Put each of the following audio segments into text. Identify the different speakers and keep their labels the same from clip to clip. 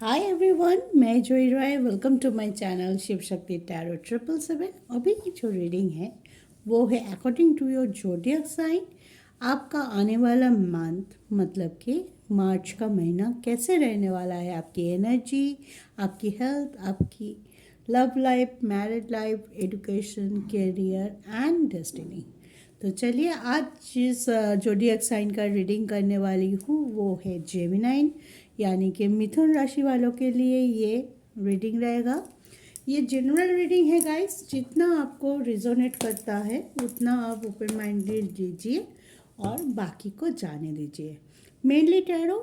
Speaker 1: हाय everyone, मैं Joy Roy. Welcome to my channel Shiv Shakti tarot 777। अभी की जो रीडिंग है वो है according to your zodiac sign. आपका आने वाला मंथ मतलब कि मार्च का महीना कैसे रहने वाला है, आपकी एनर्जी, आपकी हेल्थ, आपकी love life, married life, education, career and destiny. तो चलिए आज जिस जोडियक साइन का रीडिंग करने वाली हूँ वो है जेमिनाइन, यानी कि मिथुन राशि वालों के लिए ये रीडिंग रहेगा। ये जनरल रीडिंग है गाइस, जितना आपको रिजोनेट करता है उतना आप ओपन माइंडेड लीजिए और बाकी को जाने दीजिए। मेनली टैरो,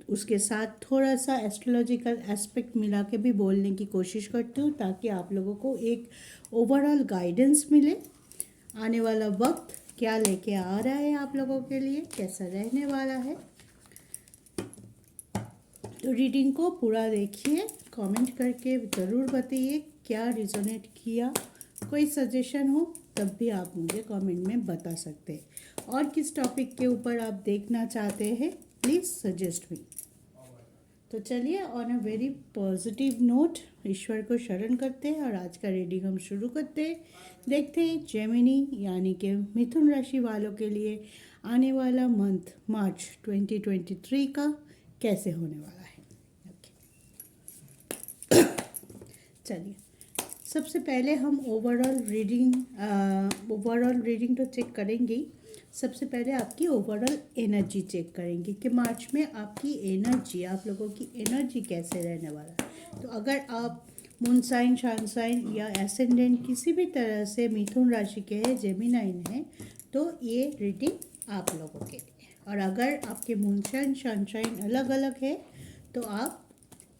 Speaker 1: उसके साथ थोड़ा सा एस्ट्रोलॉजिकल एस्पेक्ट मिला के भी बोलने की कोशिश करती हूँ ताकि आप लोगों को एक ओवरऑल गाइडेंस मिले। आने वाला वक्त क्या लेके आ रहा है आप लोगों के लिए, कैसा रहने वाला है। तो रीडिंग को पूरा देखिए, कमेंट करके ज़रूर बताइए क्या रिजोनेट किया। कोई सजेशन हो तब भी आप मुझे कमेंट में बता सकते हैं, और किस टॉपिक के ऊपर आप देखना चाहते हैं प्लीज़ सजेस्ट मी। तो चलिए on a very positive note ईश्वर को शरण करते हैं और आज का रीडिंग हम शुरू करते हैं। देखते हैं जेमिनी यानी कि मिथुन राशि वालों के लिए आने वाला मंथ मार्च 2023 का कैसे होने वाला है। चलिए सबसे पहले हम ओवरऑल रीडिंग तो चेक करेंगे ही। सबसे पहले आपकी ओवरऑल एनर्जी चेक करेंगे कि मार्च में आपकी एनर्जी, आप लोगों की एनर्जी कैसे रहने वाला है। तो अगर आप मून साइन, सन साइन या एसेंडेंट किसी भी तरह से मिथुन राशि के हैं, जेमिनाइन हैं, तो ये रीडिंग आप लोगों के लिए। और अगर आपके मून साइन, सनशाइन अलग अलग है तो आप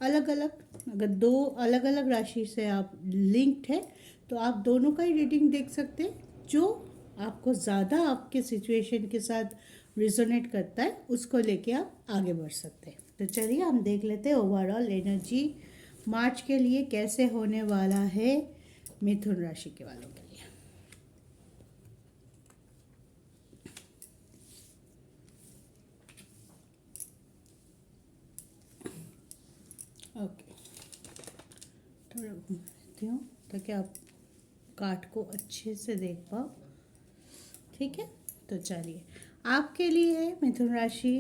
Speaker 1: अलग अलग, अगर दो अलग अलग राशि से आप लिंक्ड है तो आप दोनों का ही रीडिंग देख सकते हैं। जो आपको ज़्यादा आपके सिचुएशन के साथ रिजोनेट करता है उसको लेके आप आगे बढ़ सकते हैं। तो चलिए हम देख लेते हैं ओवरऑल एनर्जी मार्च के लिए कैसे होने वाला है मिथुन राशि के वालों के लिए। ओके, थोड़ा घूमती हूँ ताकि आप कार्ड को अच्छे से देख पाओ। ठीक है, तो चलिए आपके लिए है मिथुन राशि।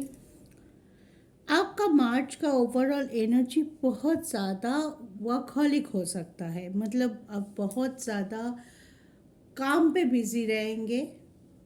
Speaker 1: आपका मार्च का ओवरऑल एनर्जी बहुत ज़्यादा वर्कहॉलिक हो सकता है, मतलब आप बहुत ज़्यादा काम पे बिजी रहेंगे।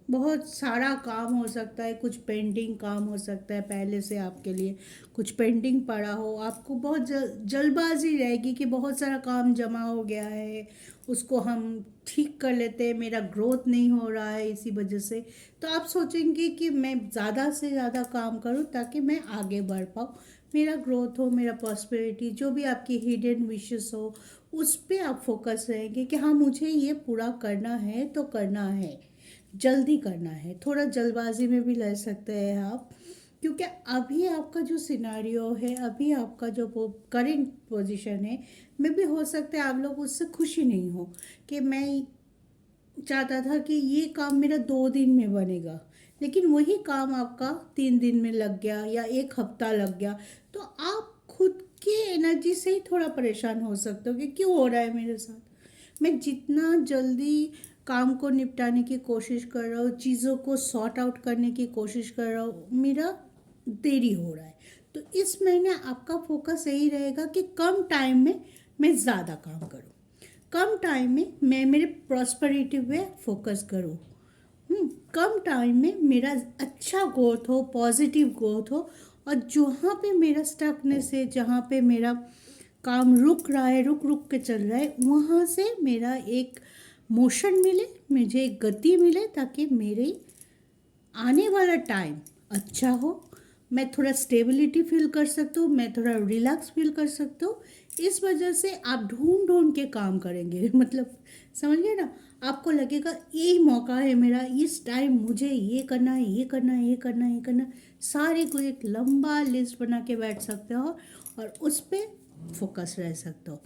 Speaker 1: बहुत सारा काम हो सकता है, कुछ पेंडिंग काम हो सकता है, पहले से आपके लिए कुछ पेंडिंग पड़ा हो। आपको बहुत जल्दबाजी रहेगी कि बहुत सारा काम जमा हो गया है, उसको हम ठीक कर लेते हैं, मेरा ग्रोथ नहीं हो रहा है इसी वजह से। तो आप सोचेंगे कि मैं ज़्यादा से ज़्यादा काम करूं ताकि मैं आगे बढ़ पाऊँ, मेरा ग्रोथ हो, मेरा प्रॉस्पेरिटी, जो भी आपकी हिडन विशेस हो उस पर आप फोकस रहेंगे कि हाँ मुझे ये पूरा करना है तो करना है, जल्दी करना है। थोड़ा जल्दबाजी में भी ले सकते हैं आप, क्योंकि अभी आपका जो सिनारियो है, अभी आपका जो करेंट पोजीशन है, में भी हो सकता है आप लोग उससे खुशी नहीं हो कि मैं चाहता था कि ये काम मेरा 2 दिन में बनेगा, लेकिन वही काम आपका 3 दिन में लग गया या एक हफ्ता लग गया। तो आप खुद की एनर्जी से ही थोड़ा परेशान हो सकते हो कि क्यों हो रहा है मेरे साथ। मैं जितना जल्दी काम को निपटाने की कोशिश कर रहा हूँ, चीज़ों को सॉर्ट आउट करने की कोशिश कर रहा हूँ, मेरा देरी हो रहा है। तो इस महीने आपका फोकस यही रहेगा कि कम टाइम में मैं ज़्यादा काम करूँ, कम टाइम में मैं मेरे प्रॉस्पेरिटी पे फोकस करूँ। कम टाइम में मेरा अच्छा ग्रोथ हो, पॉजिटिव ग्रोथ हो, और जहाँ पे मेरा स्टकनेस है, जहाँ पे मेरा काम रुक रहा है, रुक रुक के चल रहा है, वहाँ से मेरा एक मोशन मिले, मुझे एक गति मिले, ताकि मेरे आने वाला टाइम अच्छा हो, मैं थोड़ा स्टेबिलिटी फील कर सकता हूँ, मैं थोड़ा रिलैक्स फील कर सकता हूँ। इस वजह से आप ढूंढ ढूंढ के काम करेंगे मतलब समझ गए ना। आपको लगेगा यही मौका है मेरा, इस टाइम मुझे ये करना है, ये करना है, ये करना है, ये करना है। सारे को एक लंबा लिस्ट बना के बैठ सकते हो और उस पर फोकस रह सकते हो।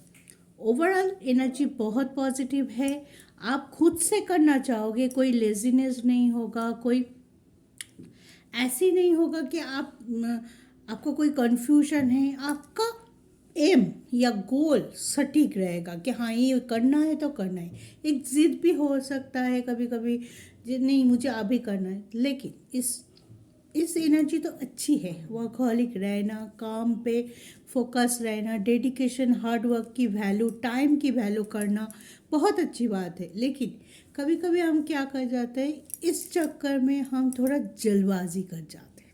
Speaker 1: ओवरऑल एनर्जी बहुत पॉजिटिव है। आप खुद से करना चाहोगे, कोई लेजीनेस नहीं होगा, कोई ऐसी नहीं होगा कि आपको कोई कंफ्यूजन है। आपका एम या गोल सटीक रहेगा कि हाँ ये करना है तो करना है। एक जिद भी हो सकता है कभी कभी, नहीं मुझे अभी करना है, लेकिन इस एनर्जी तो अच्छी है। वर्कहॉलिक रहना, काम पे फोकस रहना, डेडिकेशन, हार्ड वर्क की वैल्यू, टाइम की वैल्यू करना बहुत अच्छी बात है। लेकिन कभी कभी हम क्या कर जाते हैं, इस चक्कर में हम थोड़ा जल्दबाजी कर जाते हैं,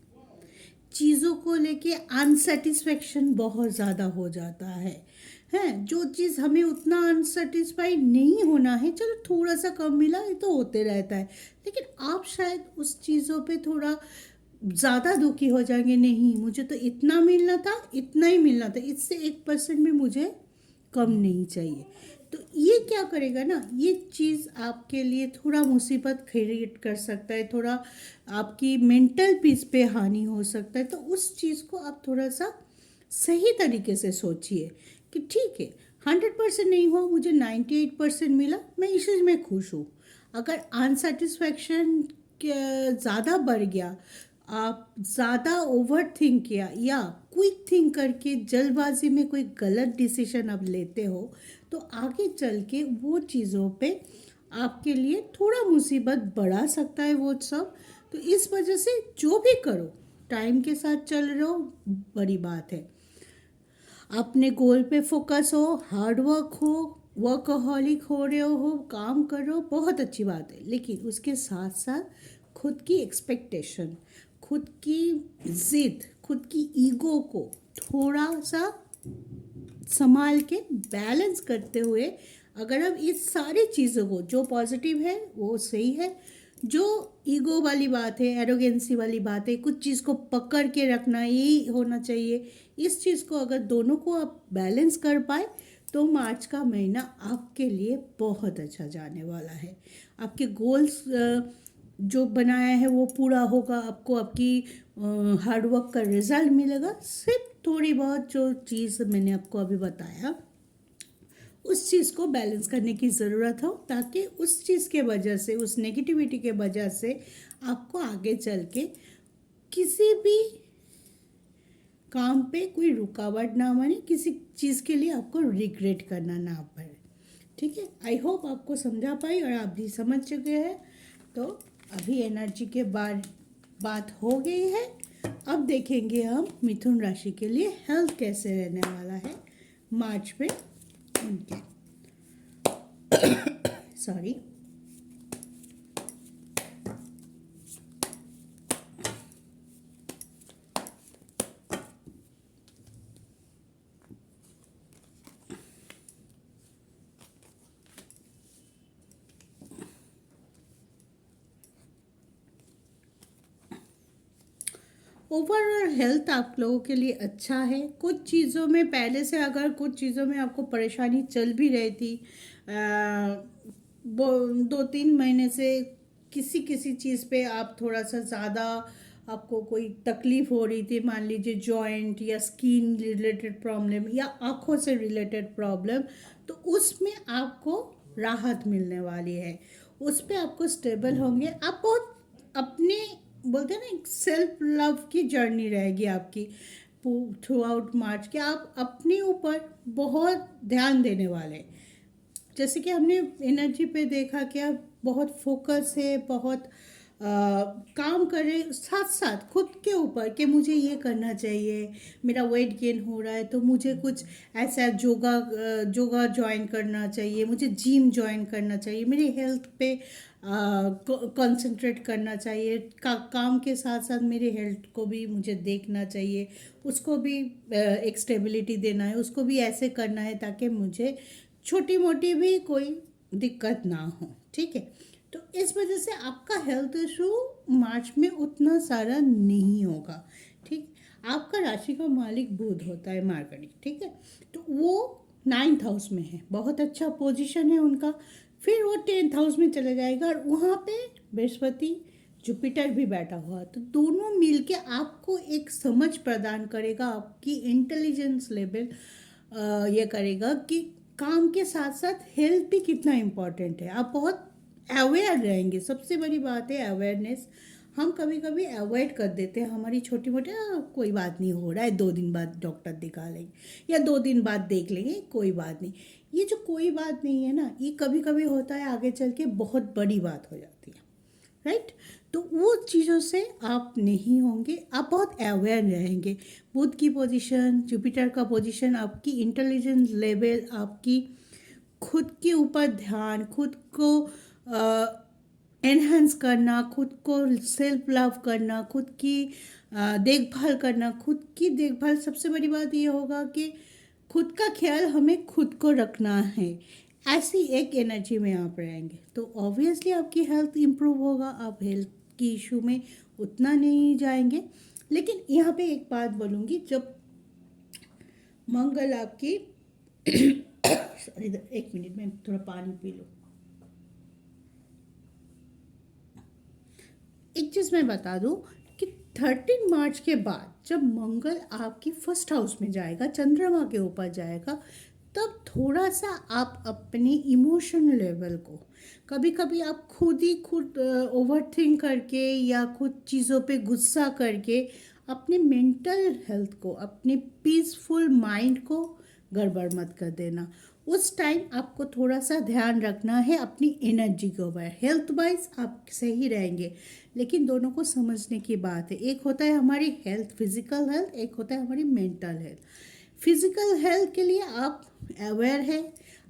Speaker 1: चीज़ों को लेके अनसेटिस्फेक्शन बहुत ज़्यादा हो जाता है। जो चीज़ हमें उतना अनसेटिस्फाइड नहीं होना है, चलो थोड़ा सा कम मिला ये तो होते रहता है, लेकिन आप शायद उस चीज़ों पे थोड़ा ज़्यादा दुखी हो जाएंगे, नहीं मुझे तो इतना मिलना था, इतना ही मिलना था, इससे 1% भी मुझे कम नहीं चाहिए। तो ये क्या करेगा ना, ये चीज़ आपके लिए थोड़ा मुसीबत क्रिएट कर सकता है, थोड़ा आपकी मेंटल पीस पे हानि हो सकता है। तो उस चीज़ को आप थोड़ा सा सही तरीके से सोचिए कि ठीक है, 100% नहीं हुआ, मुझे 98% मिला, मैं इसी में खुश हूँ। अगर अनसेटिस्फैक्शन ज़्यादा बढ़ गया, आप ज़्यादा ओवर थिंक किया या क्विक थिंक करके जल्दबाजी में कोई गलत डिसीजन आप लेते हो, तो आगे चल के वो चीज़ों पे आपके लिए थोड़ा मुसीबत बढ़ा सकता है वो सब। तो इस वजह से जो भी करो, टाइम के साथ चल रहे हो, बड़ी बात है। अपने गोल पे फोकस हो, हार्ड वर्क हो, वर्कहॉलिक हो रहे हो, काम कर रहे हो, बहुत अच्छी बात है। लेकिन उसके साथ साथ खुद की एक्सपेक्टेशन, खुद की ज़िद, खुद की ईगो को थोड़ा सा संभाल के बैलेंस करते हुए, अगर हम इस सारी चीज़ों को, जो पॉजिटिव है वो सही है, जो ईगो वाली बात है, एरोगेंसी वाली बात है, कुछ चीज़ को पकड़ के रखना यही होना चाहिए, इस चीज़ को अगर दोनों को आप बैलेंस कर पाए, तो मार्च का महीना आपके लिए बहुत अच्छा जाने वाला है। आपके गोल्स जो बनाया है वो पूरा होगा, आपको आपकी हार्डवर्क का रिजल्ट मिलेगा। सिर्फ थोड़ी बहुत जो चीज़ मैंने आपको अभी बताया, उस चीज़ को बैलेंस करने की ज़रूरत हो, ताकि उस चीज़ के वजह से, उस नेगेटिविटी के वजह से आपको आगे चल के किसी भी काम पे कोई रुकावट ना बने, किसी चीज़ के लिए आपको रिग्रेट करना ना पड़े। ठीक है, आई होप आपको समझा पाई और आप भी समझ चुके हैं। तो अभी एनर्जी के बाद बात हो गई है। अब देखेंगे हम मिथुन राशि के लिए हेल्थ कैसे रहने वाला है मार्च में उनके। सॉरी। ओवरऑल हेल्थ आप लोगों के लिए अच्छा है। कुछ चीज़ों में पहले से, अगर कुछ चीज़ों में आपको परेशानी चल भी रही थी, 2-3 महीने से किसी किसी चीज़ पे आप थोड़ा सा ज़्यादा, आपको कोई तकलीफ़ हो रही थी, मान लीजिए जॉइंट या स्किन रिलेटेड प्रॉब्लम या आँखों से रिलेटेड प्रॉब्लम, तो उसमें आपको राहत मिलने वाली है। उस पर आपको स्टेबल होंगे आप। बहुत अपने, बोलते हैं ना, एक सेल्फ लव की जर्नी रहेगी आपकी थ्रू आउट मार्च, के आप अपने ऊपर बहुत ध्यान देने वाले हैं। जैसे कि हमने एनर्जी पे देखा कि आप बहुत फोकस है, बहुत काम कर रहे, साथ साथ खुद के ऊपर कि मुझे ये करना चाहिए, मेरा वेट गेन हो रहा है तो मुझे कुछ ऐसा योगा ज्वाइन करना चाहिए, मुझे जिम ज्वाइन करना चाहिए, मेरी हेल्थ पे कंसंट्रेट करना चाहिए, काम के साथ साथ मेरी हेल्थ को भी मुझे देखना चाहिए, उसको भी एक स्टेबिलिटी देना है, उसको भी ऐसे करना है ताकि मुझे छोटी मोटी भी कोई दिक्कत ना हो। ठीक है, तो इस वजह से आपका हेल्थ इशू मार्च में उतना सारा नहीं होगा। ठीक, आपका राशि का मालिक बुध होता है, मार्कड़ी। ठीक है, तो वो 9th हाउस में है, बहुत अच्छा पोजीशन है उनका। फिर वो 10th हाउस में चले जाएगा और वहाँ पे बृहस्पति जुपिटर भी बैठा हुआ, तो दोनों मिलके आपको एक समझ प्रदान करेगा, आपकी इंटेलिजेंस लेवल ये करेगा कि काम के साथ साथ हेल्थ भी कितना इम्पोर्टेंट है। आप बहुत अवेयर रहेंगे, सबसे बड़ी बात है अवेयरनेस। हम कभी कभी अवॉइड कर देते हैं, हमारी छोटी मोटी कोई बात नहीं, हो रहा है 2 दिन बाद डॉक्टर दिखा लेंगे या 2 दिन बाद देख लेंगे, कोई बात नहीं। ये जो कोई बात नहीं है ना, ये कभी कभी होता है आगे चल के बहुत बड़ी बात हो जाती है, राइट। तो वो चीज़ों से आप नहीं होंगे, आप बहुत अवेयर रहेंगे। बुध की पोजीशन, जुपिटर का पोजीशन, आपकी इंटेलिजेंस लेवल, आपकी खुद के ऊपर ध्यान, खुद को एनहांस करना, खुद को सेल्फ लव करना, खुद की देखभाल करना। खुद की देखभाल सबसे बड़ी बात ये होगा कि खुद का ख्याल हमें खुद को रखना है, ऐसी एक एनर्जी में आप रहेंगे तो ऑब्वियसली आपकी हेल्थ इम्प्रूव होगा, आप हेल्थ की इशू में उतना नहीं जाएंगे। लेकिन यहाँ पे एक बात बोलूँगी, जब मंगल आपकी सॉरी, एक मिनट में थोड़ा पानी पी लूँ। एक चीज़ मैं बता दूँ कि 13 मार्च के बाद जब मंगल आपकी फर्स्ट हाउस में जाएगा, चंद्रमा के ऊपर जाएगा, तब थोड़ा सा आप अपने इमोशनल लेवल को, कभी कभी आप खुद ओवर थिंक करके या खुद चीज़ों पे गुस्सा करके अपने मेंटल हेल्थ को, अपने पीसफुल माइंड को गड़बड़ मत कर देना। उस टाइम आपको थोड़ा सा ध्यान रखना है अपनी एनर्जी के ऊपर। हेल्थ वाइज आप सही रहेंगे, लेकिन दोनों को समझने की बात है। एक होता है हमारी हेल्थ, फिजिकल हेल्थ, एक होता है हमारी मेंटल हेल्थ। फिजिकल हेल्थ के लिए आप अवेयर है,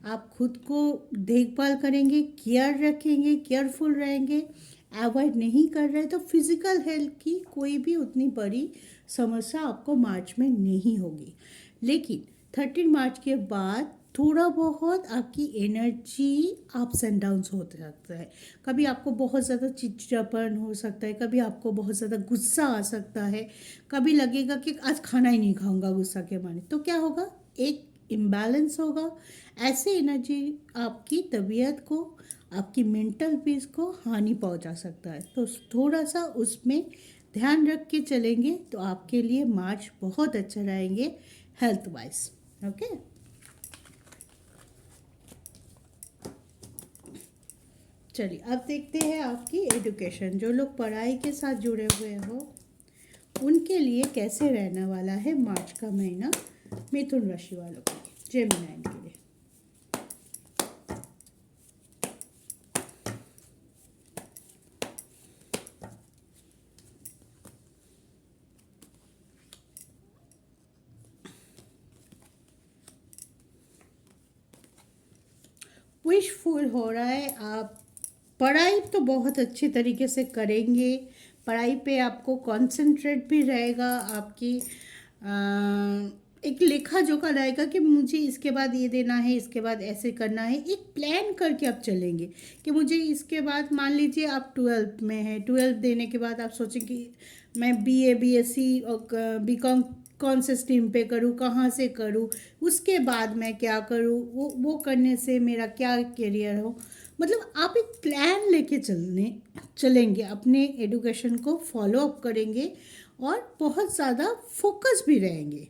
Speaker 1: आप खुद को देखभाल करेंगे, केयर रखेंगे, केयरफुल रहेंगे, अवॉइड नहीं कर रहे, तो फिजिकल हेल्थ की कोई भी उतनी बड़ी समस्या आपको मार्च में नहीं होगी। लेकिन 13 मार्च के बाद थोड़ा बहुत आपकी एनर्जी अप्स एंड डाउन्स होते सकता है। कभी आपको बहुत ज़्यादा चिड़चिड़ापन हो सकता है, कभी आपको बहुत ज़्यादा गुस्सा आ सकता है, कभी लगेगा कि आज खाना ही नहीं खाऊंगा गुस्सा के मारे। तो क्या होगा, एक इम्बैलेंस होगा। ऐसे एनर्जी आपकी तबीयत को, आपकी मेंटल पीस को हानि पहुंचा सकता है। तो थोड़ा सा उसमें ध्यान रख के चलेंगे तो आपके लिए मार्च बहुत अच्छा रहेंगे हेल्थ वाइज। ओके, चलिए अब देखते हैं आपकी एजुकेशन। जो लोग पढ़ाई के साथ जुड़े हुए हो उनके लिए कैसे रहने वाला है मार्च का महीना, मिथुन राशि वालों के लिए, जेमिनी के लिए। विशफुल हो रहा है, आप पढ़ाई तो बहुत अच्छे तरीके से करेंगे, पढ़ाई पे आपको कंसंट्रेट भी रहेगा, आपकी एक लेखा जोखा रहेगा कि मुझे इसके बाद ये देना है, इसके बाद ऐसे करना है। एक प्लान करके आप चलेंगे कि मुझे इसके बाद, मान लीजिए आप 12th में हैं, 12th देने के बाद आप सोचें कि मैं BA BSc और BCom कौन से स्ट्रीम पे करूँ, कहाँ से करूँ, उसके बाद मैं क्या करूँ, वो करने से मेरा क्या करियर हो। मतलब आप एक प्लान लेके चलेंगे, अपने एजुकेशन को फॉलो अप करेंगे और बहुत ज़्यादा फोकस भी रहेंगे।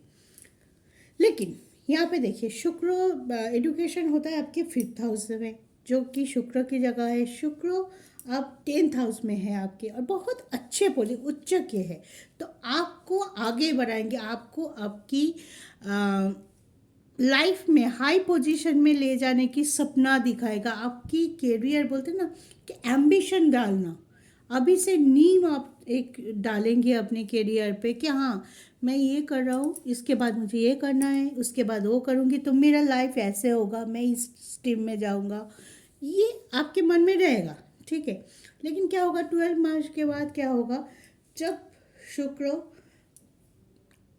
Speaker 1: लेकिन यहाँ पे देखिए, शुक्र एजुकेशन होता है आपके 5th हाउस में, जो कि शुक्र की जगह है। शुक्र आप 10th हाउस में है आपके, और बहुत अच्छे उच्च के है, तो आपको आगे बढ़ाएंगे, आपको आपकी लाइफ में हाई पोजीशन में ले जाने की सपना दिखाएगा। आपकी कैरियर, बोलते ना कि एम्बिशन डालना, अभी से नींव आप एक डालेंगे अपने कैरियर पे कि हाँ मैं ये कर रहा हूँ, इसके बाद मुझे ये करना है, उसके बाद वो करूँगी तो मेरा लाइफ ऐसे होगा, मैं इस स्ट्रीम में जाऊँगा, ये आपके मन में रहेगा, ठीक है। लेकिन क्या होगा 12 मार्च के बाद, क्या होगा, जब शुक्र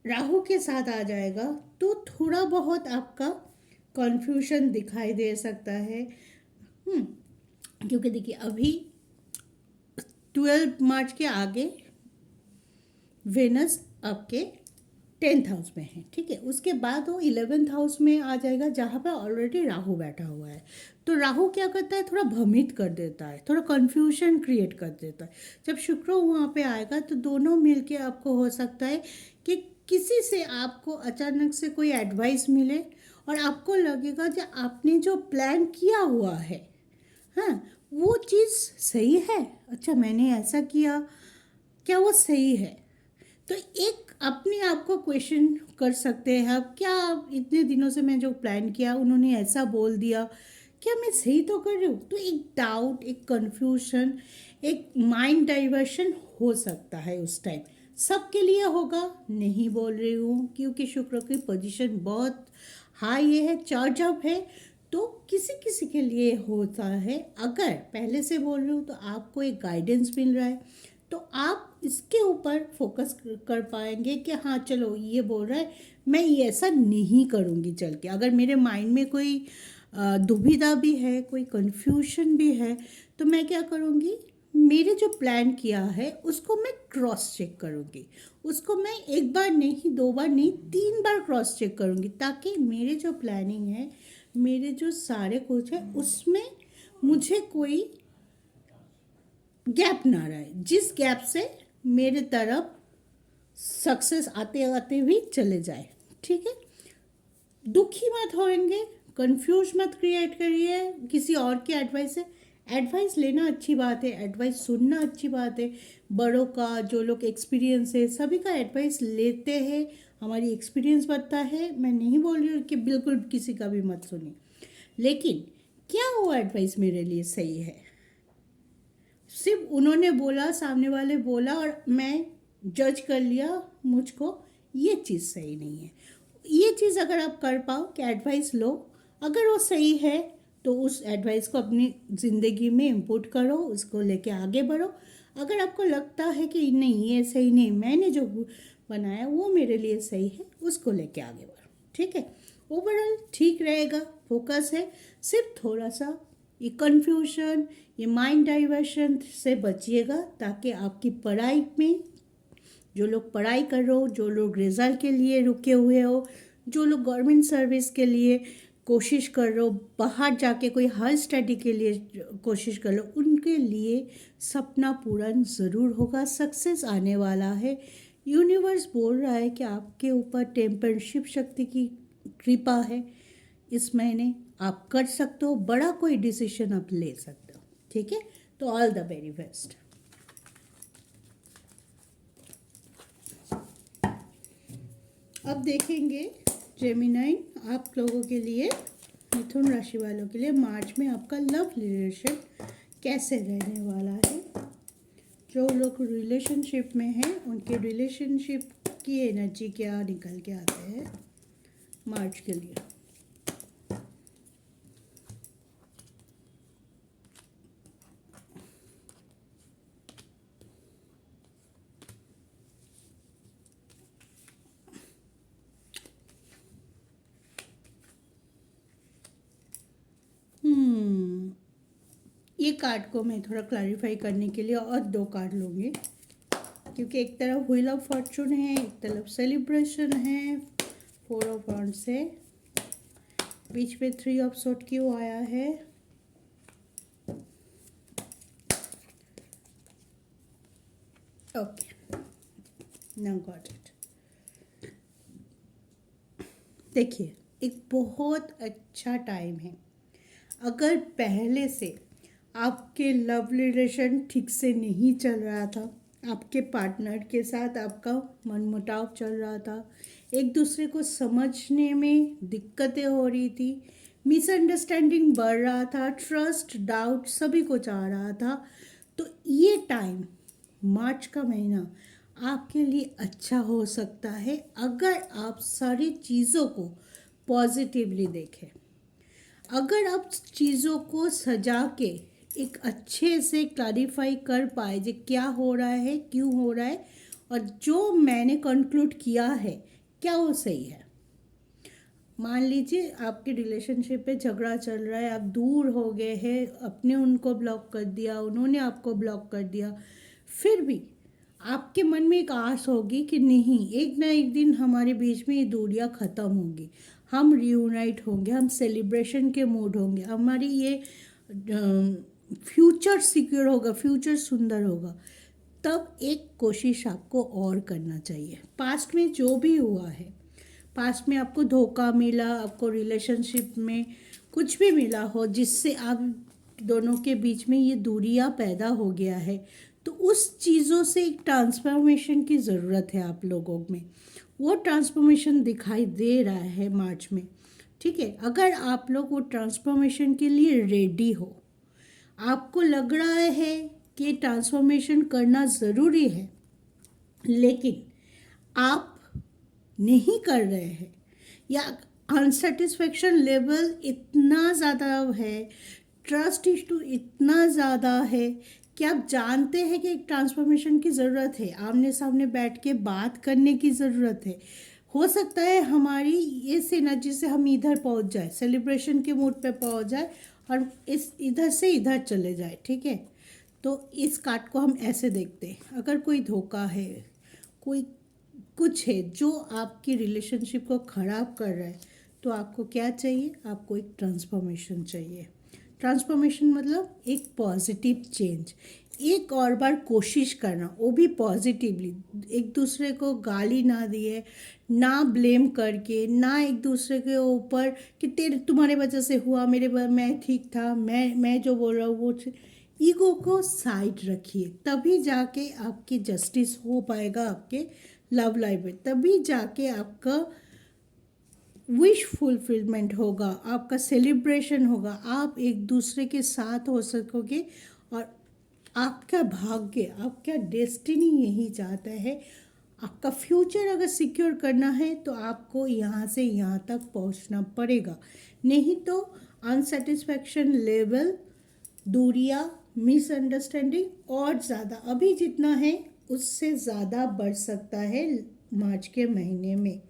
Speaker 1: राहु के साथ आ जाएगा तो थोड़ा बहुत आपका कन्फ्यूजन दिखाई दे सकता है। क्योंकि देखिए अभी 12 मार्च के आगे वेनस आपके 10th हाउस में है, ठीक है। उसके बाद वो 11th हाउस में आ जाएगा, जहाँ पे ऑलरेडी राहु बैठा हुआ है। तो राहु क्या करता है, थोड़ा भ्रमित कर देता है, थोड़ा कन्फ्यूजन क्रिएट कर देता है। जब शुक्र वहाँ पे आएगा तो दोनों मिलके आपको हो सकता है कि किसी से आपको अचानक से कोई एडवाइस मिले और आपको लगेगा कि आपने जो प्लान किया हुआ है, हाँ, वो चीज़ सही है, अच्छा मैंने ऐसा किया, क्या वो सही है? तो एक अपने आप को क्वेश्चन कर सकते हैं आप, क्या इतने दिनों से मैं जो प्लान किया उन्होंने ऐसा बोल दिया, क्या मैं सही तो कर रही हूँ? तो एक डाउट, एक कन्फ्यूजन, एक माइंड डाइवर्शन हो सकता है उस टाइम। सबके लिए होगा नहीं बोल रही हूँ, क्योंकि शुक्र की पोजीशन बहुत हाई है, चार्ज अप है, तो किसी किसी के लिए होता है। अगर पहले से बोल रही हूँ तो आपको एक गाइडेंस मिल रहा है, तो आप इसके ऊपर फोकस कर पाएंगे कि हाँ चलो ये बोल रहा है, मैं ये ऐसा नहीं करूँगी चल के। अगर मेरे माइंड में कोई दुविधा भी है, कोई कन्फ्यूजन भी है, तो मैं क्या करूँगी, मेरे जो प्लान किया है उसको मैं क्रॉस चेक करूँगी। उसको मैं एक बार नहीं, दो बार नहीं, 3 बार क्रॉस चेक करूँगी, ताकि मेरे जो प्लानिंग है, मेरे जो सारे कुछ है, उसमें मुझे कोई गैप ना रहे, जिस गैप से मेरे तरफ सक्सेस आते आते भी चले जाए। ठीक है, दुखी मत होएंगे, कंफ्यूज मत क्रिएट करिए किसी और की एडवाइस से। एडवाइस लेना अच्छी बात है, एडवाइस सुनना अच्छी बात है, बड़ों का, जो लोग एक्सपीरियंस है, सभी का एडवाइस लेते हैं, हमारी एक्सपीरियंस बढ़ता है। मैं नहीं बोल रही हूँ कि बिल्कुल किसी का भी मत सुनिए, लेकिन क्या वो एडवाइस मेरे लिए सही है? सिर्फ उन्होंने बोला, सामने वाले बोला और मैं जज कर लिया मुझको, ये चीज़ सही नहीं है। ये चीज़ अगर आप कर पाओ कि एडवाइस लो, अगर वो सही है तो उस एडवाइस को अपनी ज़िंदगी में इम्पोर्ट करो, उसको लेके आगे बढ़ो। अगर आपको लगता है कि नहीं ये सही नहीं, मैंने जो बनाया वो मेरे लिए सही है, उसको लेके आगे बढ़ो। ठीक है, ओवरऑल ठीक रहेगा। फोकस है, सिर्फ थोड़ा सा ये कन्फ्यूजन, ये माइंड डाइवर्शन से बचिएगा, ताकि आपकी पढ़ाई में, जो लोग पढ़ाई कर रहे हो, जो लोग रिजल्ट के लिए रुके हुए हो, जो लोग गवर्नमेंट सर्विस के लिए कोशिश कर रहे हो, बाहर जाके कोई हाई स्टडी के लिए कोशिश कर लो, उनके लिए सपना पूर्ण ज़रूर होगा, सक्सेस आने वाला है। यूनिवर्स बोल रहा है कि आपके ऊपर टेम्परशिप शक्ति की कृपा है। इस महीने आप कर सकते हो, बड़ा कोई डिसीजन आप ले सकते हो। ठीक है, तो ऑल द वेरी बेस्ट। अब देखेंगे जेमिनाई, आप लोगों के लिए, मिथुन राशि वालों के लिए मार्च में आपका लव रिलेशन कैसे रहने वाला है। जो लोग रिलेशनशिप में हैं उनके रिलेशनशिप की एनर्जी क्या निकल के आते हैं मार्च के लिए। ये कार्ड को मैं थोड़ा क्लैरिफाई करने के लिए और 2 कार्ड लूँगी, क्योंकि एक तरफ व्हील ऑफ फॉर्चून है, एक तरफ सेलिब्रेशन है, 4 ऑफ वांड्स है, बीच में 3 ऑफ सोर्ड क्यों आया है। Okay, now got it. देखिए, एक बहुत अच्छा टाइम है। अगर पहले से आपके लव रिलेशन ठीक से नहीं चल रहा था, आपके पार्टनर के साथ आपका मनमुटाव चल रहा था, एक दूसरे को समझने में दिक्कतें हो रही थी, मिसअंडरस्टैंडिंग बढ़ रहा था, ट्रस्ट डाउट सभी कुछ आ रहा था, तो ये टाइम, मार्च का महीना आपके लिए अच्छा हो सकता है, अगर आप सारी चीज़ों को पॉजिटिवली देखें। अगर आप चीज़ों को सजा के एक अच्छे से क्लैरिफाई कर पाए जो क्या हो रहा है, क्यों हो रहा है, और जो मैंने कंक्लूड किया है क्या वो सही है। मान लीजिए आपके रिलेशनशिप पे झगड़ा चल रहा है, आप दूर हो गए हैं, अपने उनको ब्लॉक कर दिया, उन्होंने आपको ब्लॉक कर दिया, फिर भी आपके मन में एक आस होगी कि नहीं, एक ना एक दिन हमारे बीच में ये दूरियां ख़त्म होंगी, हम रियूनाइट होंगे, हम सेलिब्रेशन के मूड होंगे, हमारी ये फ्यूचर सिक्योर होगा, फ्यूचर सुंदर होगा। तब एक कोशिश आपको और करना चाहिए। पास्ट में जो भी हुआ है, पास्ट में आपको धोखा मिला, आपको रिलेशनशिप में कुछ भी मिला हो जिससे आप दोनों के बीच में ये दूरियां पैदा हो गया है, तो उस चीज़ों से एक ट्रांसफॉर्मेशन की ज़रूरत है आप लोगों में। वो ट्रांसफॉर्मेशन दिखाई दे रहा है मार्च में। ठीक है, अगर आप लोग वो ट्रांसफॉर्मेशन के लिए रेडी हो, आपको लग रहा है कि ट्रांसफॉर्मेशन करना ज़रूरी है, लेकिन आप नहीं कर रहे हैं, या अनसेटिस्फेक्शन लेवल इतना ज़्यादा है, ट्रस्ट इशू इतना ज़्यादा है कि आप जानते हैं कि एक ट्रांसफॉर्मेशन की ज़रूरत है, आमने सामने बैठ के बात करने की ज़रूरत है। हो सकता है हमारी इस एनर्जी से हम इधर पहुंच जाए, सेलिब्रेशन के मूड पे पहुंच जाए और इस इधर से इधर चले जाए। ठीक है, तो इस कार्ड को हम ऐसे देखते हैं, अगर कोई धोखा है, कोई कुछ है जो आपकी रिलेशनशिप को ख़राब कर रहा है, तो आपको क्या चाहिए? आपको एक ट्रांसफॉर्मेशन चाहिए। ट्रांसफॉर्मेशन मतलब एक पॉजिटिव चेंज, एक और बार कोशिश करना, वो भी पॉजिटिवली, एक दूसरे को गाली ना दिए, ना ब्लेम करके, ना एक दूसरे के ऊपर कि तेरे तुम्हारे वजह से हुआ, मैं ठीक था, मैं जो बोल रहा हूँ वो। ईगो को साइड रखिए, तभी जाके आपकी जस्टिस हो पाएगा आपके लव लाइफ में, तभी जाके आपका विश फुलफिलमेंट होगा, आपका सेलिब्रेशन होगा, आप एक दूसरे के साथ हो सकोगे। और आपका भाग्य, आपका डेस्टिनी यही चाहता है। आपका फ्यूचर अगर सिक्योर करना है तो आपको यहाँ से यहाँ तक पहुँचना पड़ेगा, नहीं तो अनसेटिस्फैक्शन लेवल, दूरियाँ, मिसअंडरस्टैंडिंग और ज़्यादा, अभी जितना है उससे ज़्यादा बढ़ सकता है मार्च के महीने में।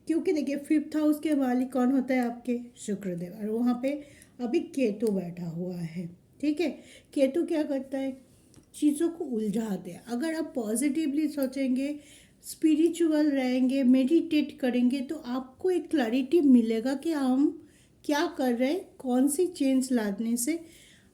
Speaker 1: क्योंकि देखिए 5th हाउस के मालिक कौन होता है? आपके शुक्रदेव, और वहाँ पे अभी केतु बैठा हुआ है। ठीक है, केतु क्या करता है? चीज़ों को उलझाते हैं। अगर आप पॉजिटिवली सोचेंगे, स्पिरिचुअल रहेंगे, मेडिटेट करेंगे, तो आपको एक क्लैरिटी मिलेगा कि हम क्या कर रहे हैं, कौन सी चेंज लाने से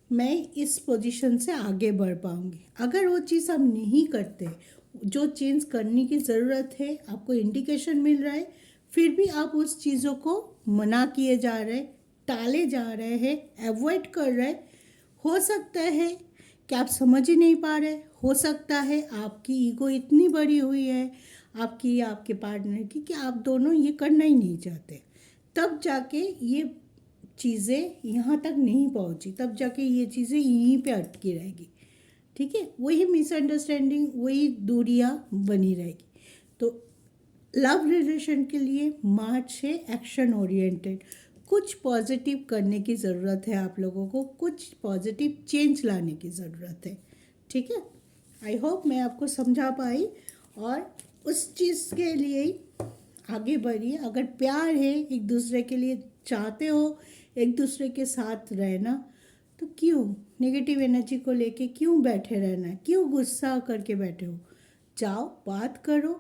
Speaker 1: मैं इस पोजीशन से आगे बढ़ पाऊंगी। अगर वो चीज़ आप नहीं करते, जो चेंज करने की ज़रूरत है, आपको इंडिकेशन मिल रहा है, फिर भी आप उस चीज़ों को मना किए जा रहे, टाले जा रहे हैं, अवॉइड कर रहे, हो सकता है कि आप समझ ही नहीं पा रहे, हो सकता है आपकी ईगो इतनी बड़ी हुई है आपकी या आपके पार्टनर की कि आप दोनों ये करना ही नहीं चाहते, तब जाके ये चीज़ें यहाँ तक नहीं पहुँची, तब जाके ये चीज़ें यहीं पे अटकी रहेगी। ठीक है, वही मिसअंडरस्टैंडिंग, वही दूरियाँ बनी रहेगी। तो लव रिलेशन के लिए मार्च है एक्शन ओरिएंटेड, कुछ पॉजिटिव करने की ज़रूरत है आप लोगों को, कुछ पॉजिटिव चेंज लाने की ज़रूरत है। ठीक है, आई होप मैं आपको समझा पाई, और उस चीज़ के लिए आगे बढ़िए। अगर प्यार है, एक दूसरे के लिए चाहते हो एक दूसरे के साथ रहना, तो क्यों नेगेटिव एनर्जी को लेके क्यों बैठे रहना है, क्यों गुस्सा करके बैठे हो? जाओ बात करो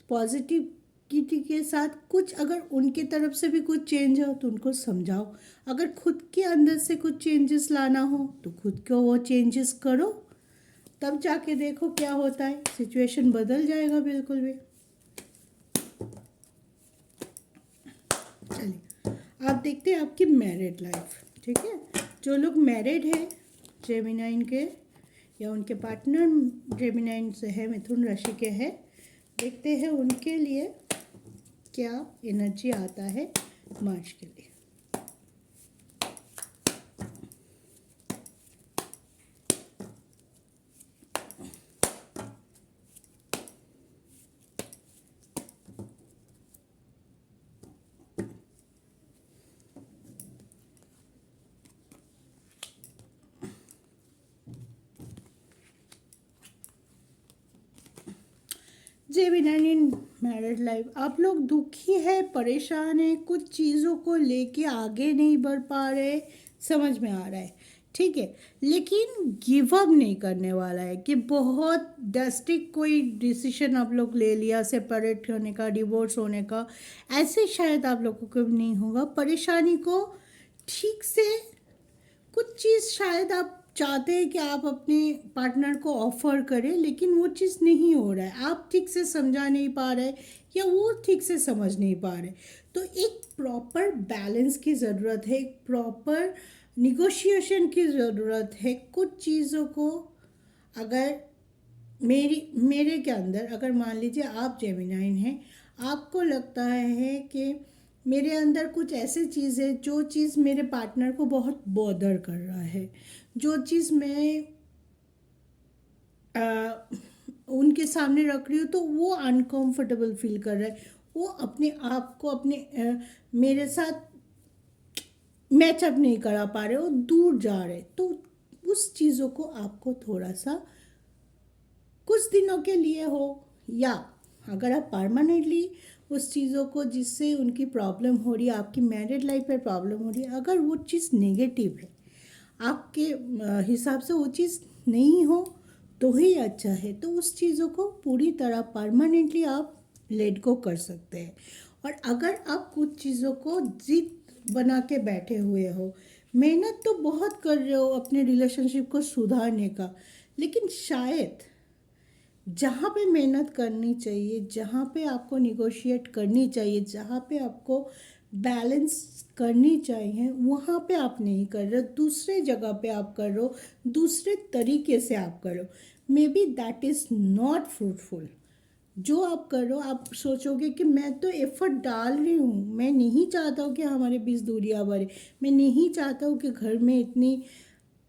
Speaker 1: पॉजिटिविटी के साथ। कुछ अगर उनके तरफ से भी कुछ चेंज हो तो उनको समझाओ, अगर खुद के अंदर से कुछ चेंजेस लाना हो तो खुद को वो चेंजेस करो, तब जाके देखो क्या होता है, सिचुएशन बदल जाएगा बिल्कुल भी। चलिए आप देखते हैं आपकी मैरिड लाइफ। ठीक है, जो लोग मैरिड हैं जेमिनाइन के, या उनके पार्टनर जेमिनाइन से है, मिथुन राशि के हैं, देखते हैं उनके लिए क्या एनर्जी आता है मार्च के लिए। जेमिनाइन मैरिड लाइफ, आप लोग दुखी है, परेशान है, कुछ चीज़ों को लेके आगे नहीं बढ़ पा रहे, समझ में आ रहा है। ठीक है, लेकिन गिव अप नहीं करने वाला है कि बहुत ड्रास्टिक कोई डिसीजन आप लोग ले लिया, सेपरेट होने का, डिवोर्स होने का, ऐसे शायद आप लोगों को भी नहीं होगा। परेशानी को ठीक से, कुछ चीज़ शायद आप चाहते हैं कि आप अपने पार्टनर को ऑफर करें, लेकिन वो चीज़ नहीं हो रहा है, आप ठीक से समझा नहीं पा रहे, या वो ठीक से समझ नहीं पा रहे। तो एक प्रॉपर बैलेंस की ज़रूरत है, एक प्रॉपर निगोशिएशन की ज़रूरत है। कुछ चीज़ों को अगर मेरे के अंदर अगर मान लीजिए आप जेमिनाइन हैं, आपको लगता है कि मेरे अंदर कुछ ऐसी चीज़ है जो चीज़ मेरे पार्टनर को बहुत बॉदर कर रहा है, जो चीज़ मैं उनके सामने रख रही हूँ तो वो अनकंफर्टेबल फील कर रहा है, वो अपने आप को मेरे साथ मैचअप नहीं करा पा रहे, वो दूर जा रहे, तो उस चीज़ों को आपको थोड़ा सा कुछ दिनों के लिए हो, या अगर आप परमानेंटली उस चीज़ों को जिससे उनकी प्रॉब्लम हो रही है, आपकी मैरिड लाइफ में प्रॉब्लम हो रही है, अगर वो चीज़ नेगेटिव है, आपके हिसाब से वो चीज़ नहीं हो तो ही अच्छा है, तो उस चीज़ों को पूरी तरह परमानेंटली आप लेट गो कर सकते हैं। और अगर आप कुछ चीज़ों को जिद बना के बैठे हुए हो, मेहनत तो बहुत कर रहे हो अपने रिलेशनशिप को सुधारने का, लेकिन शायद जहाँ पे मेहनत करनी चाहिए, जहाँ पे आपको निगोशिएट करनी चाहिए, जहाँ पे आपको बैलेंस करनी चाहिए, वहाँ पे आप नहीं कर रहे हो, दूसरे जगह पे आप कर रहे हो, दूसरे तरीके से आप कर रहे हो, may be that is not fruitful. जो आप कर रहे हो, आप सोचोगे कि मैं तो एफर्ट डाल रही हूँ, मैं नहीं चाहता हूँ कि हमारे बीच दूरियां बढ़े, मैं नहीं चाहता हूँ कि घर में इतनी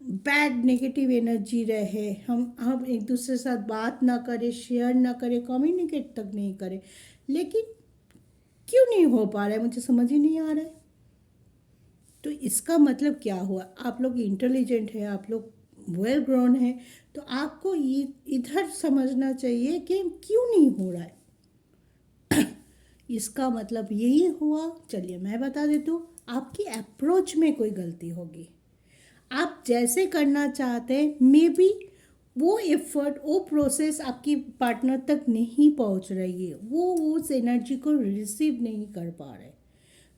Speaker 1: बैड नेगेटिव एनर्जी रहे, हम एक दूसरे के साथ बात ना करें, शेयर ना करें, कम्युनिकेट तक नहीं करें, लेकिन क्यों नहीं हो पा रहा है, मुझे समझ ही नहीं आ रहा है। तो इसका मतलब क्या हुआ, आप लोग इंटेलिजेंट हैं, आप लोग वेल ग्रोन हैं, तो आपको इधर समझना चाहिए कि क्यों नहीं हो रहा है। इसका मतलब यही हुआ, चलिए मैं बता देती हूँ, आपकी अप्रोच में कोई गलती होगी। आप जैसे करना चाहते हैं, मे बी वो एफर्ट, वो प्रोसेस आपकी पार्टनर तक नहीं पहुंच रही है, वो उस एनर्जी को रिसीव नहीं कर पा रहे,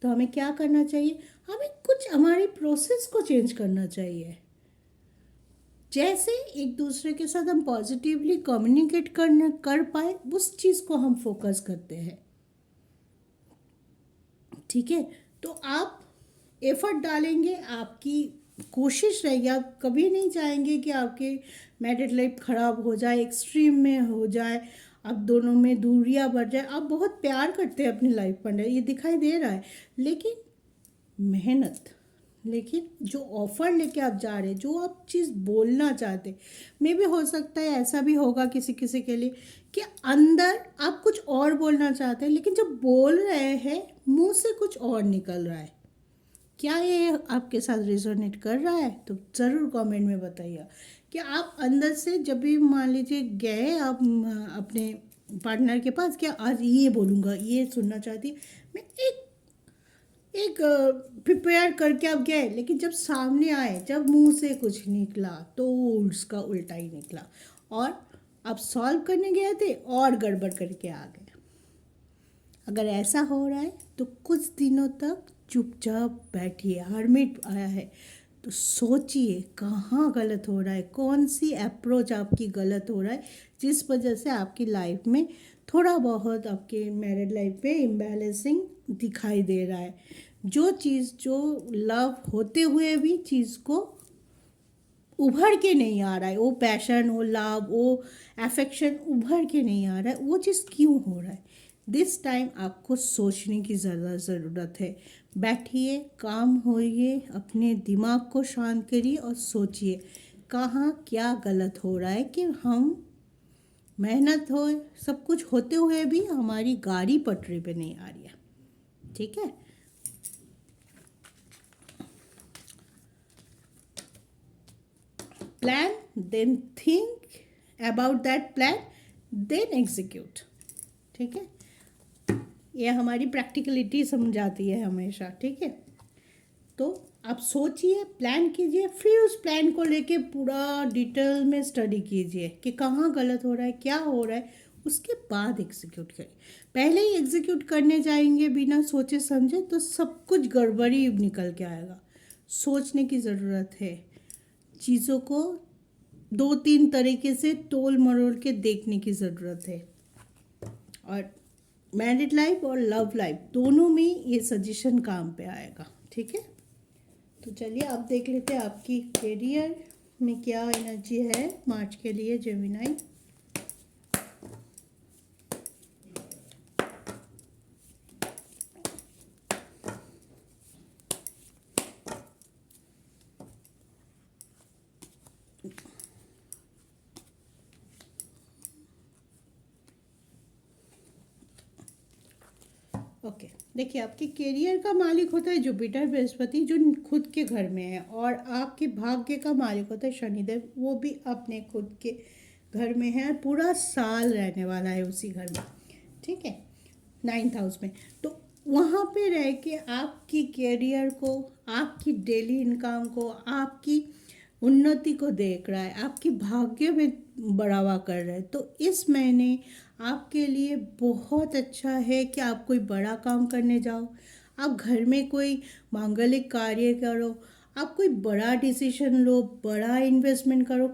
Speaker 1: तो हमें क्या करना चाहिए, हमें कुछ हमारी प्रोसेस को चेंज करना चाहिए। जैसे एक दूसरे के साथ हम पॉजिटिवली कम्युनिकेट कर पाए, उस चीज़ को हम फोकस करते हैं, ठीक है। तो आप एफर्ट डालेंगे, आपकी कोशिश रहेगी, आप कभी नहीं चाहेंगे कि आपकी मैरिड लाइफ ख़राब हो जाए, एक्सट्रीम में हो जाए, आप दोनों में दूरियां बढ़ जाए। आप बहुत प्यार करते हैं अपनी लाइफ पार्टनर, ये दिखाई दे रहा है, लेकिन मेहनत, लेकिन जो ऑफ़र लेके आप जा रहे हैं, जो आप चीज़ बोलना चाहते, मे भी हो सकता है ऐसा भी होगा किसी किसी के लिए कि अंदर आप कुछ और बोलना चाहते हैं, लेकिन जब बोल रहे हैं मुंह से कुछ और निकल रहा है। क्या ये आपके साथ रेजोनेट कर रहा है? तो ज़रूर कमेंट में बताइए कि आप अंदर से जब भी मान लीजिए गए आप अपने पार्टनर के पास, क्या आज ये बोलूँगा, ये सुनना चाहती, मैं एक प्रिपेयर करके आप गए, लेकिन जब सामने आए, जब मुंह से कुछ निकला तो उसका उल्टा ही निकला, और आप सॉल्व करने गए थे और गड़बड़ करके आ गए। अगर ऐसा हो रहा है तो कुछ दिनों तक चुपचाप बैठिए, हर्मिट आया है तो सोचिए कहाँ गलत हो रहा है, कौन सी अप्रोच आपकी गलत हो रहा है, जिस वजह से आपकी लाइफ में थोड़ा बहुत आपके मैरिड लाइफ में इम्बैलेंसिंग दिखाई दे रहा है। जो चीज़ जो लव होते हुए भी चीज़ को उभर के नहीं आ रहा है, वो पैशन, वो लव, वो अफेक्शन उभर के नहीं आ रहा है, वो चीज़ क्यों हो रहा है, दिस टाइम आपको सोचने की ज़रूरत है। बैठिए, काम होइए, अपने दिमाग को शांत करिए और सोचिए कहाँ क्या गलत हो रहा है कि हम मेहनत हो, सब कुछ होते हुए भी हमारी गाड़ी पटरी पे नहीं आ रही है, ठीक है। Plan, then think about that plan, then execute, ठीक है। ये हमारी प्रैक्टिकलिटी समझाती है हमेशा, ठीक है। तो आप सोचिए, प्लान कीजिए, फिर उस प्लान को लेके पूरा डिटेल में स्टडी कीजिए कि कहाँ गलत हो रहा है, क्या हो रहा है, उसके बाद एग्जीक्यूट करिए। पहले ही एग्जीक्यूट करने जाएंगे बिना सोचे समझे तो सब कुछ गड़बड़ी निकल के आएगा। सोचने की ज़रूरत है, चीज़ों को 2-3 तरीके से तोल मरोड़ के देखने की ज़रूरत है, और मैरिड लाइफ और लव लाइफ दोनों में ये सजेशन काम पे आएगा, ठीक है। तो चलिए आप देख लेते हैं आपकी करियर में क्या एनर्जी है मार्च के लिए जेमिनाई। ओके, देखिए आपके करियर का मालिक होता है जुपिटर बृहस्पति जो खुद के घर में है, और आपके भाग्य का मालिक होता है शनिदेव, वो भी अपने खुद के घर में है और पूरा साल रहने वाला है उसी घर में, ठीक है, 9th हाउस में। तो वहाँ पे रह के आपकी करियर को, आपकी डेली इनकम को, आपकी उन्नति को देख रहा है, आपकी भाग्य में बढ़ावा कर रहा है। तो इस महीने आपके लिए बहुत अच्छा है कि आप कोई बड़ा काम करने जाओ, आप घर में कोई मांगलिक कार्य करो, आप कोई बड़ा डिसीजन लो, बड़ा इन्वेस्टमेंट करो,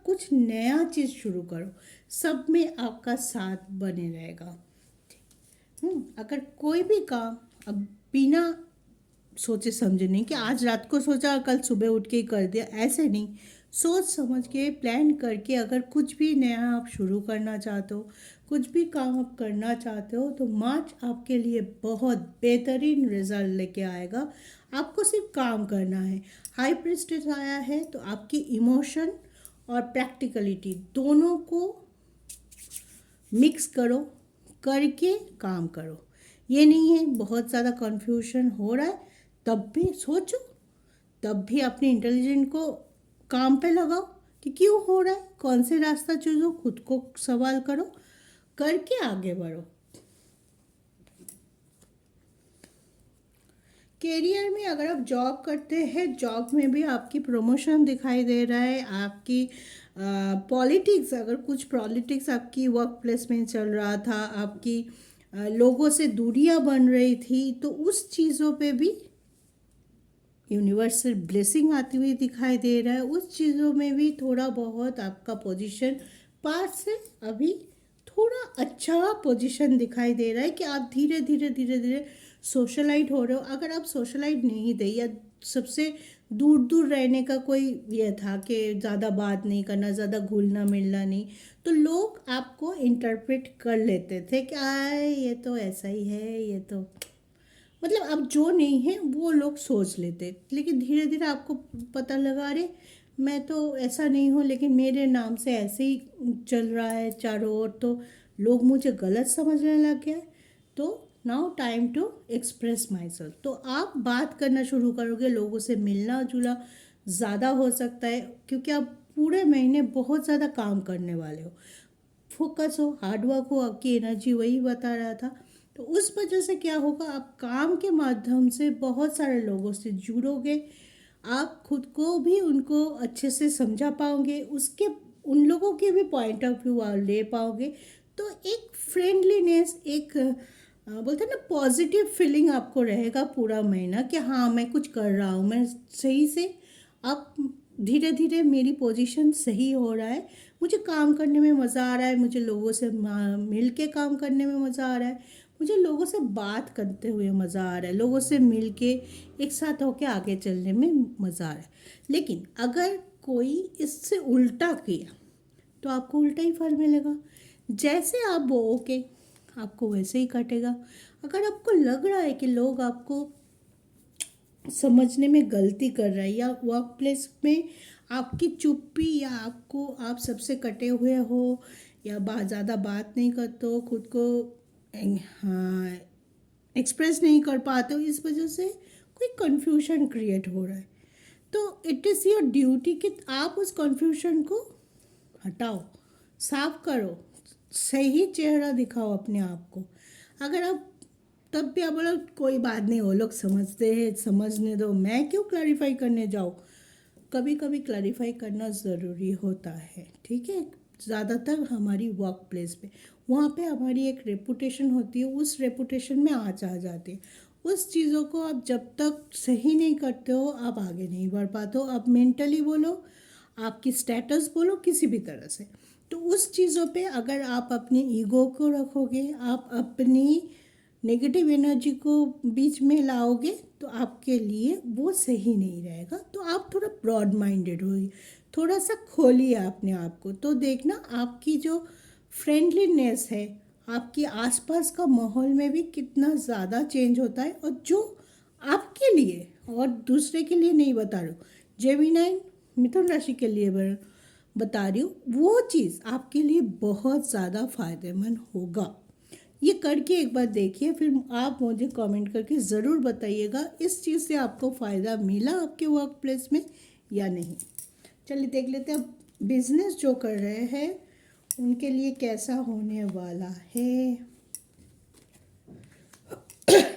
Speaker 1: कुछ नया चीज़ शुरू करो, सब में आपका साथ बने रहेगा। अगर कोई भी काम अब बिना सोचे समझे नहीं कि आज रात को सोचा कल सुबह उठ के ही कर दिया, ऐसे नहीं, सोच समझ के प्लान करके अगर कुछ भी नया आप शुरू करना चाहते हो, कुछ भी काम आप करना चाहते हो, तो मार्च आपके लिए बहुत बेहतरीन रिजल्ट लेके आएगा। आपको सिर्फ काम करना है। हाई प्रेस्टेज आया है तो आपकी इमोशन और प्रैक्टिकलिटी दोनों को मिक्स करो, करके काम करो। ये नहीं है बहुत ज़्यादा कन्फ्यूजन हो रहा है तब भी सोचो, तब भी अपने इंटेलिजेंट को काम पे लगाओ कि क्यों हो रहा है, कौन से रास्ता चुनो, खुद को सवाल करो, करके आगे बढ़ो। करियर में अगर आप जॉब करते हैं, जॉब में भी आपकी प्रमोशन दिखाई दे रहा है। आपकी पॉलिटिक्स, अगर कुछ पॉलिटिक्स आपकी वर्क प्लेस में चल रहा था, आपकी लोगों से दूरियां बन रही थी, तो उस चीज़ों पे भी यूनिवर्सल ब्लेसिंग आती हुई दिखाई दे रहा है। उस चीज़ों में भी थोड़ा बहुत आपका पोजीशन पास से अभी थोड़ा अच्छा पोजीशन दिखाई दे रहा है कि आप धीरे धीरे धीरे धीरे सोशलाइट हो रहे हो। अगर आप सोशलाइट नहीं थे या सबसे दूर दूर रहने का कोई ये था कि ज़्यादा बात नहीं करना, ज़्यादा घुलना मिलना नहीं, तो लोग आपको इंटरप्रेट कर लेते थे कि आए ये तो ऐसा ही है, ये तो मतलब अब जो नहीं है वो लोग सोच लेते। लेकिन धीरे धीरे आपको पता लगा, अरे मैं तो ऐसा नहीं हूँ, लेकिन मेरे नाम से ऐसे ही चल रहा है चारों ओर, तो लोग मुझे गलत समझने लग गया। तो now time to express myself. तो आप बात करना शुरू करोगे, लोगों से मिलना जुला ज़्यादा हो सकता है, क्योंकि आप पूरे महीने बहुत ज़्यादा काम करने वाले हो। फोकस हो, हार्डवर्क हो, आपकी एनर्जी वही बता रहा था। तो उस वजह से क्या होगा, आप काम के माध्यम से बहुत सारे लोगों से जुड़ोगे, आप खुद को भी उनको अच्छे से समझा पाओगे, उसके उन लोगों के भी पॉइंट ऑफ व्यू आप ले पाओगे। तो एक फ्रेंडलीनेस, एक बोलते हैं ना पॉजिटिव फीलिंग आपको रहेगा पूरा महीना कि हाँ मैं कुछ कर रहा हूँ, मैं सही से, अब धीरे धीरे मेरी पोजीशन सही हो रहा है, मुझे काम करने में मज़ा आ रहा है, मुझे लोगों से मिल के काम करने में मज़ा आ रहा है, मुझे लोगों से बात करते हुए मज़ा आ रहा है, लोगों से मिल के एक साथ होके आगे चलने में मज़ा आ रहा है। लेकिन अगर कोई इससे उल्टा किया तो आपको उल्टा ही फल मिलेगा। जैसे आप बोओगे आपको वैसे ही कटेगा। अगर आपको लग रहा है कि लोग आपको समझने में गलती कर रहा है, या वर्क प्लेस में आपकी चुप्पी, या आपको आप सबसे कटे हुए हो, या ज़्यादा बात नहीं करते हो, खुद को हाँ एक्सप्रेस नहीं कर पाते हो, इस वजह से कोई कन्फ्यूजन क्रिएट हो रहा है, तो इट इज़ योर ड्यूटी कि आप उस कन्फ्यूजन को हटाओ, साफ करो, सही चेहरा दिखाओ अपने आप को। अगर आप तब भी आप बोलो कोई बात नहीं, वो लोग समझते हैं, समझने दो, मैं क्यों क्लैरिफाई करने जाऊँ। कभी कभी क्लैरिफाई करना ज़रूरी होता है, ठीक है। ज़्यादातर हमारी वर्क प्लेस पे, वहाँ पे हमारी एक रेपुटेशन होती है, उस रेपुटेशन में आँच आ जाती है। उस चीज़ों को आप जब तक सही नहीं करते हो आप आगे नहीं बढ़ पाते हो। आप मेंटली बोलो, आपकी स्टेटस बोलो, किसी भी तरह से, तो उस चीज़ों पे अगर आप अपनी ईगो को रखोगे, आप अपनी नेगेटिव एनर्जी को बीच में लाओगे, तो आपके लिए वो सही नहीं रहेगा। तो आप थोड़ा ब्रॉड माइंडेड होइए, थोड़ा सा खोलिए अपने आप को, तो देखना आपकी जो फ्रेंडलीनेस है, आपके आसपास का माहौल में भी कितना ज़्यादा चेंज होता है। और जो आपके लिए और दूसरे के लिए नहीं बता रही हूँ, जेमिनाई मिथुन राशि के लिए बता रही हूँ, वो चीज़ आपके लिए बहुत ज़्यादा फायदेमंद होगा, ये करके एक बार देखिए, फिर आप मुझे कमेंट करके ज़रूर बताइएगा इस चीज़ से आपको फ़ायदा मिला आपके वर्क प्लेस में या नहीं। चलिए देख लेते हैं अब बिजनेस जो कर रहे हैं उनके लिए कैसा होने वाला है।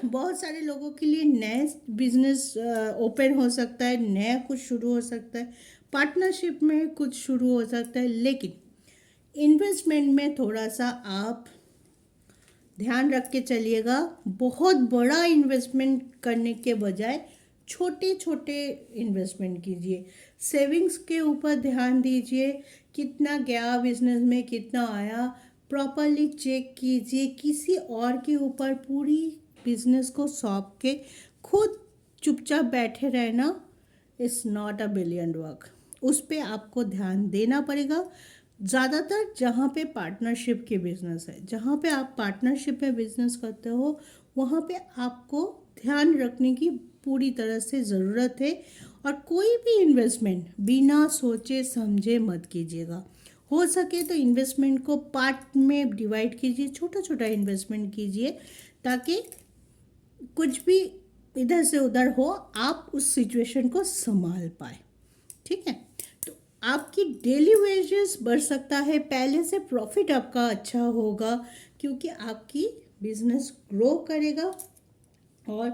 Speaker 1: बहुत सारे लोगों के लिए नए बिजनेस ओपन हो सकता है, नया कुछ शुरू हो सकता है, पार्टनरशिप में कुछ शुरू हो सकता है, लेकिन इन्वेस्टमेंट में थोड़ा सा आप ध्यान रख के चलिएगा। बहुत बड़ा इन्वेस्टमेंट करने के बजाय छोटे छोटे इन्वेस्टमेंट कीजिए। सेविंग्स के ऊपर ध्यान दीजिए, कितना गया बिजनेस में, कितना आया, प्रॉपरली चेक कीजिए। किसी और के ऊपर पूरी बिजनेस को सौंप के खुद चुपचाप बैठे रहना is not a billion work. उस पे आपको ध्यान देना पड़ेगा। ज़्यादातर जहाँ पे पार्टनरशिप के बिजनेस है, जहाँ पे आप पार्टनरशिप में बिजनेस करते हो, वहाँ पे आपको ध्यान रखने की पूरी तरह से ज़रूरत है। और कोई भी इन्वेस्टमेंट बिना सोचे समझे मत कीजिएगा। हो सके तो इन्वेस्टमेंट को पार्ट में डिवाइड कीजिए, छोटा छोटा इन्वेस्टमेंट कीजिए, ताकि कुछ भी इधर से उधर हो आप उस सिचुएशन को संभाल पाए। ठीक है, तो आपकी डेली वेजेस बढ़ सकता है, पहले से प्रॉफिट आपका अच्छा होगा क्योंकि आपकी बिजनेस ग्रो करेगा। और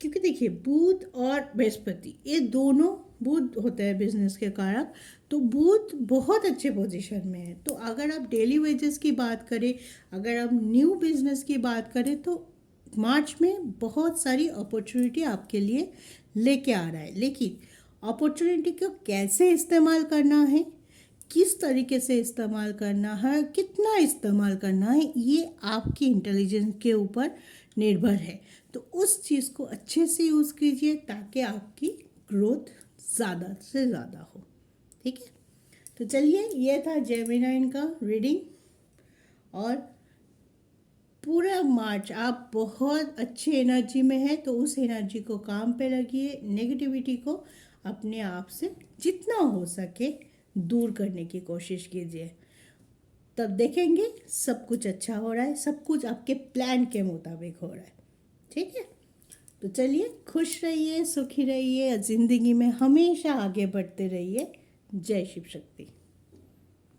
Speaker 1: क्योंकि देखिए बुध और बृहस्पति ये दोनों, बुध होता है बिजनेस के कारक, तो बुध बहुत अच्छे पोजीशन में है। तो अगर आप डेली वेजेस की बात करें, अगर आप न्यू बिजनेस की बात करें, तो मार्च में बहुत सारी अपॉर्चुनिटी आपके लिए लेके आ रहा है। लेकिन अपॉर्चुनिटी को कैसे इस्तेमाल करना है, किस तरीके से इस्तेमाल करना है, कितना इस्तेमाल करना है, ये आपकी इंटेलिजेंस के ऊपर निर्भर है। तो उस चीज़ को अच्छे से यूज़ कीजिए ताकि आपकी ग्रोथ ज़्यादा से ज़्यादा हो। ठीक है, तो चलिए ये था जेमिनी का रीडिंग। और पूरा मार्च आप बहुत अच्छी एनर्जी में है, तो उस एनर्जी को काम पे लगिए। नेगेटिविटी को अपने आप से जितना हो सके दूर करने की कोशिश कीजिए। तब देखेंगे सब कुछ अच्छा हो रहा है, सब कुछ आपके प्लान के मुताबिक हो रहा है। ठीक है, तो चलिए खुश रहिए, सुखी रहिए, ज़िंदगी में हमेशा आगे बढ़ते रहिए। जय शिव शक्ति।